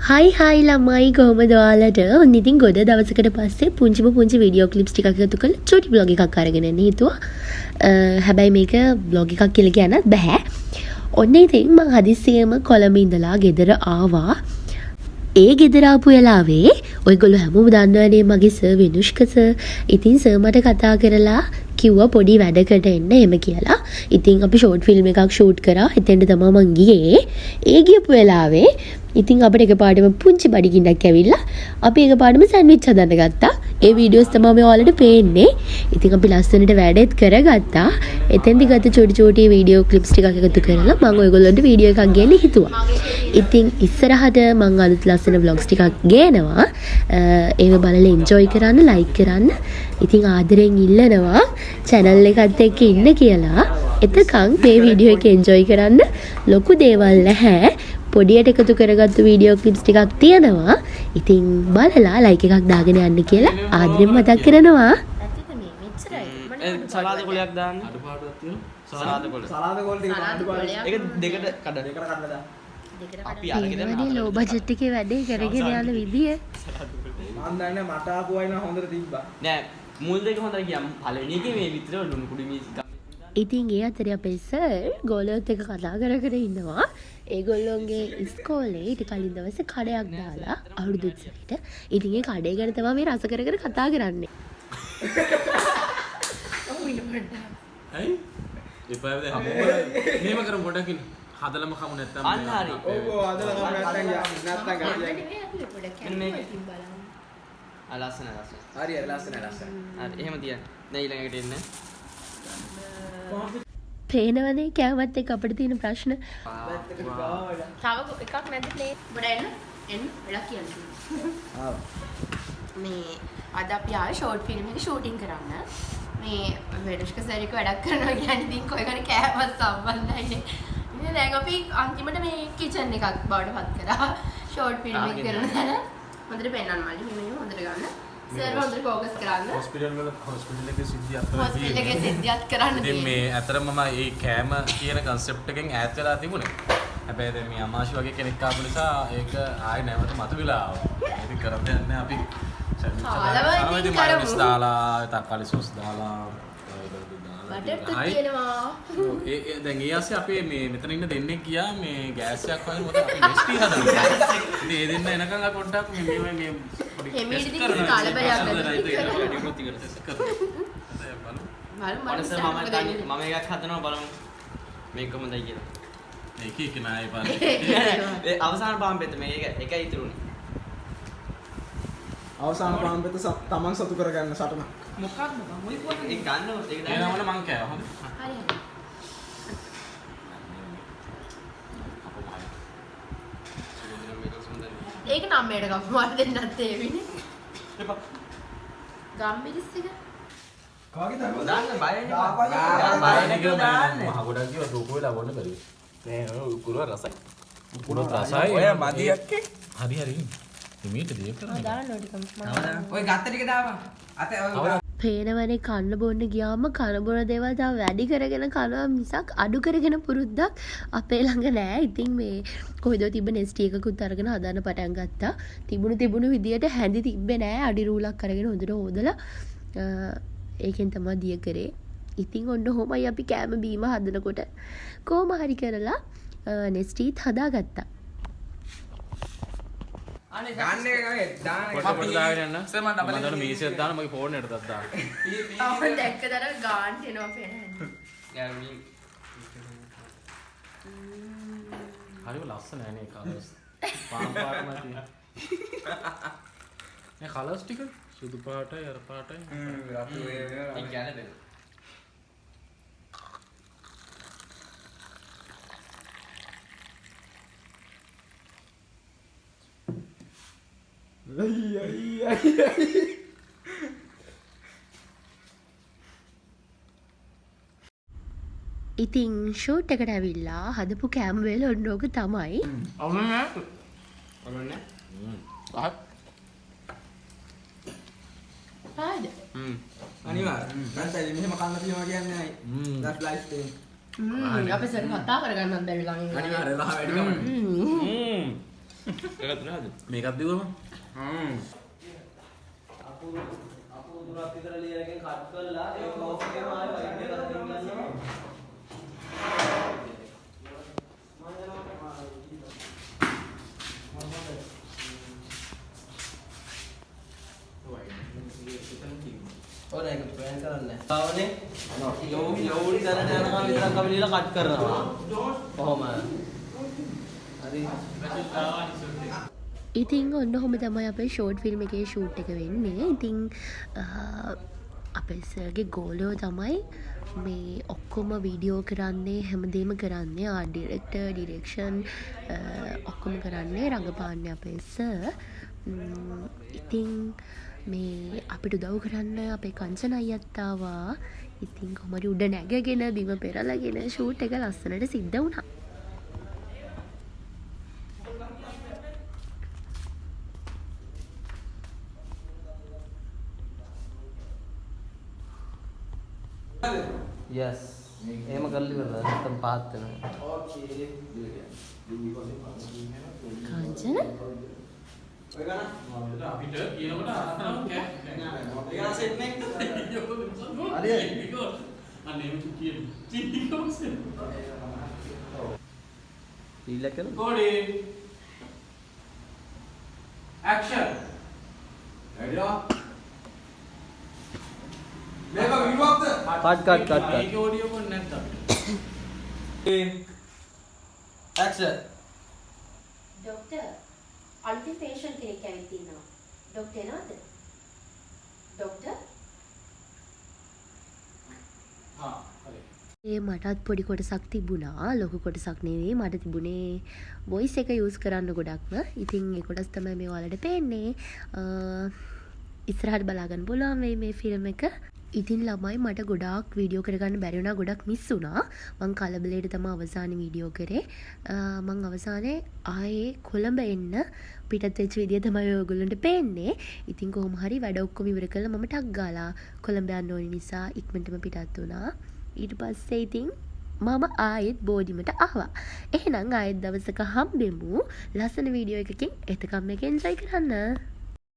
හයි ළමයි කොහොමද ඔයාලට? ඔන්න ඉතින් ගොඩ දවසකට පස්සේ පුංචි වීඩියෝ ක්ලිප්ස් ටිකක් එකතු කරලා චූටි බ්ලොග් එකක් අරගෙන එන්න හිතුවා. හැබැයි මේක බ්ලොග් එකක් කියලා කියන්නත් බෑ. ඔන්න ඉතින් මං හදිස්සියෙම කොළඹ ඉඳලා ගෙදර ආවා. ඒ ගෙදර ආපු වෙලාවේ ඔයගොල්ලෝ හැමෝම දන්නවනේ මගේ සර් විනුෂ්ක සර්. ඉතින් සර් මට කතා කරලා කිව්වා පොඩි වැඩකට එන්න එහෙම කියලා. ඉතින් අපි ෂෝට් ෆිල්ම් එකක් ෂූට් කරා. එතෙන්ට තමයි මං ගියේ. ඒ ගියපු වෙලාවේ ඉතින් අපිට එකපාරටම පුංචි බඩගින්නක් ඇවිල්ලා අපි එකපාරටම සෑන්ඩ්විච් හදන්න ගත්තා. ඒ වීඩියෝස් තමයි මේ ඔයාලට පේන්නේ. ඉතින් අපි ලස්සනට වැඩේත් කරගත්තා. එතෙන්දි ගත්ත චූටි වීඩියෝ ක්ලිප්ස් ටිකක් එකතු කරලා මම ඔයගොල්ලන්ට වීඩියෝ එකක් ගේන්න හිතුවා. ඉතින් ඉස්සරහට මම අලුත් ලස්සන vlogs ටිකක් ගේනවා. ඒව බලලා එන්ජොයි කරන්න, ලයික් කරන්න. ඉතින් ආදරෙන් ඉල්ලනවා channel එකත් එක්ක ඉන්න කියලා. එතකන් මේ වීඩියෝ එක එන්ජොයි කරන්න. ලොකු දේවල් නැහැ. පොඩියට එකතු කරගත්තු වීඩියෝ ක්ලිප්ස් ටිකක් තියෙනවා. ඉතින් බලලා ලයික් එකක් දාගෙන යන්න කියලා ආදරෙන් මතක් කරනවා. සලාද කොලයක් දාන්න. අඩපාඩුවක් තියෙනවා. සලාද කොල ටික අඩපාඩුවක්. ඒක දෙකට කඩලා දාන්න. අපි අරගෙන යනවා. ලෝ බජට් එකේ වැඩේ කරගෙන යන විදිය. මම දන්නේ මට ආපු වයින් හොඳට තිබ්බා. නෑ මුල් දෙක හොඳට ගියා. පළවෙනි එකේ මේ විතර ලුණු කුඩු මිස් ඉතින් ඒ අතරේ අපේ සර් ගෝලයොත් එක්ක කතා කර ඉන්නවා. ඒගොල්ලොන්ගේ ඉස්කෝලේ ඊට කලින් දවසේ කඩයක් දාලා අවුරුදු උත්සවයට. ඉතින් ඒ කඩේ ගැන තමයි මේ රස කර කතා කරන්නේ. ඇයි? ඉපෑවද මෙහෙම කරමු පොඩකින් හදලම කමු නැත්තම් අන්න හරි. ඔව් හදලා කමු නැත්තම් ගන්න. ලස්සන. හරි ලස්සන. හරි එහෙම තියන්න. දැන් ඊළඟට එන්න. පේනවනේ කෑමත් එක්ක අපිට තියෙන ප්‍රශ්න. තව එකක් නැද්ද ප්ලේ? බඩ එන්න වෙලා කියන්නේ. මේ අද අපි ආවේ ෂෝට් ෆිල්ම් එක ෂූටින් කරන්න. මේ වෙඩස්ක සර් එක වැඩක් කරනවා කියන්නේ ඉතින් කොයිගොන කෑමත් සම්බන්ධයි නේ. ඉතින් දැන් අපි අන්තිමට මේ කිචන් එකක් බවට පත් කරා ෂෝට් ෆිල්ම් එක කරන තැන. හොඳට පෙන්නන්න මල්ලි මෙන්න හොඳට ගන්න. සර් හොඳට ෆෝකස් කරන්න. හොස්පිටල් එකේ සිද්ධියක් කරලා හොස්පිටල් එකේ සිද්ධියක් කරන්න ඉතින් මේ ඇතරම මම මේ කෑම කියන concept එකෙන් ඈත් වෙලා තිබුණේ. හැබැයි දැන් මේ අමාශි වගේ කෙනෙක් ආපු නිසා ඒක ආයෙ නැවත මතුවලා ආවා. ඉතින් කරන්න යන්නේ අපි සර්විස් මයොනයිස් දාලා, තක්කාලි සෝස් දාලා බටර් තියෙනවා. ඒ දැන් ඒ ආසේ අපි මේ මෙතන ඉන්න දෙන්නේ ගියා මේ ගෑස් එකක් වගේ මොකද අපි නෙස්ටි හදනවා. ඉතින් ඒ දෙන්න එනකන් ආ පොඩ්ඩක් මේ පොඩි ටෙස්ට් කරනවා. කාලබලයක් මම එකක් හදනවා බලමු. මේක කොහොමදයි කියලා. ඒක නෑ බලන්න. ඒ අවසාන පාම්පෙත මේක එකයි ඉතුරුනේ. අවසාන පාම්පෙත තමන් සතු කරගන්න සටන. මොකක්ද මම මොයි කොහොමද ඒක ගන්නව ඒක ඒ නමල මං කෑවා හොඳ. හරි. ඒක නම් මේකට කපුමාර දෙන්නත් ඒවිනේ. එපා. ගම්බිරිස් එක. කාගේ දරුවද? දාන්න බයනේ. බයනේ කියලා මම මහ ගොඩක් ගියා රූප වෙලා වොන්න බැරි. නෑ උකුල රසයි. උකුල රසයි. ඔය මදියක්කේ. හරි. මේක දෙයක් කරන්නේ. දාන්න ඕටිකම. ඔය ගත්ත ටික දාපන්. අත පේනවනේ කන්න බොන්න ගියාම කන බොන දේවල් තව වැඩි කරගෙන කනවා මිසක් අඩු කරගෙන පුරුද්දක් අපේ ළඟ නෑ. ඉතින් මේ කොහෙද තිබ්බ නෙස්ටි එකකුත් අරගෙන හදන්න පටන් ගත්තා. තිබුණු විදියට හැඳි තිබ්බේ නෑ. අඩි රූලක් අරගෙන හොඳට හොදලා ඒකෙන් තමයි දිය කරේ. ඉතින් ඔන්න ඔහොමයි අපි කෑම බීම හදනකොට කොහොම හරි කරලා නෙස්ටිත් හදාගත්තා. ගන්න එක ගානේ දාන්න පොඩ දාගෙන යන්න. සර් මම ඩබල් එක මේසෙත් දාන්න මගේ ෆෝන් එකටත් දාන්න. ආ දැක්කදර ගාන්ට් එනවා පේන්නේ. යා මේ හරිම ලස්සන නෑනේ කලර්ස්. පාන් පාටම තියෙන. මේ කලර්ස් ටික සුදු පාටයි අර පාටයි. රතු ඒ කියන්නේ බෑ. ඉතින් ෂූට් එකට ඇවිල්ලා හදපු කෑම වේල ඔන්න ඕක තමයි. අවුලන්නේ. හරිද? අනිවාර්යෙන්. නැත්නම් මෙහෙම කන්න තියනවා කියන්නේ නයි. that's life thing. අපේ සර් කතා කරගන්නත් බැරි ළඟ ඉන්නවා. අනිවාර්යෙන් රහ වැඩි කම. ඒකත් නේද? මේකත් දිවම. අපෝ දුරක් විතර ලියනකින් කට් කරලා ඒ ක්ලෝස් එකේම ආයෙ වයින් එකක් දෙන්න යනවා. ඕනේ ඒක ප්ලෑන් කරන්නේ. ආවනේ. ලෝඩි කරන්න යනවා විතරක් අපි ලියලා කට් කරනවා. කොහොම? හරි. ඉතින් ඔන්න හොම තමයි අපේ ෂෝට් ෆිල්ම් එකේ ෂූට් එක වෙන්නේ. ඉතින් අපේ සර්ගේ ගෝලයෝ තමයි මේ ඔක්කොම වීඩියෝ කරන්නේ හැමදේම කරන්නේ ආර්ට් ඩිරෙක්ටර් ඩිරෙක්ෂන් ඔක්කොම කරන්නේ රඟපාන්නේ අපේ සර්. ඉතින් මේ අපිට උදව් කරන්න අපේ කංචන අයියත් ආවා. ඉතින් කොහමද උඩ නැගගෙන බිම පෙරලාගෙන ෂූට් එක ලස්සනට සිද්ධ වුණා. yes එහෙම කරලි වෙලා නැත්තම් පාත් වෙනවා. කාංචන අපිට කියනකොට අහනවා ඒක සෙට් එකක් හරියට අනේ මේක කියන්නේ ඊළඟ කරමු. Body. Action. Ready up. මේක විවක්ත. කට්. මේක ඔඩියෝ කොන් නැත්තම්. action. ડોක්ටර් අලුතින් පේෂන්ට් කෙනෙක් ඇවිත් ඉන්නවා. ડોක්ටර් එනවද? ડોක්ටර් ඒ මටත් පොඩි කොටසක් තිබුණා. ලොකු කොටසක් නෙවෙයි. මට තිබුණේ වොයිස් එක යූස් කරන්න ගොඩක්ම. ඉතින් ඒ කොටස් තමයි මේ ඔයාලට පේන්නේ. ඉස්සරහට බලා ගන්න පුළුවන් වෙයි මේ ෆිල්ම් එක. ඉතින් ළමයි මට ගොඩාක් වීඩියෝ කරගන්න බැරි වුණා. ගොඩක් මිස් වුණා. මං කලබලයට තමයි අවසානයේ වීඩියෝ කරේ. මං අවසානයේ ආයේ කොළඹ එන්න පිටත් වෙච්ච විදිය තමයි ඔයගොල්ලන්ට පේන්නේ. ඉතින් කොහොම හරි වැඩ ඔක්කොම ඉවර කළා මම ටක් ගාලා කොළඹ යන්න ඕන නිසා ඉක්මනටම පිටත් වුණා. ඊට පස්සේ ඉතින් මම ආයෙත් බෝඩිමට ආවා. එහෙනම් ආයෙත් දවසක හම්බෙමු ලස්සන වීඩියෝ එකකින්. එතකම් මේක එන්ජොයි කරන්න.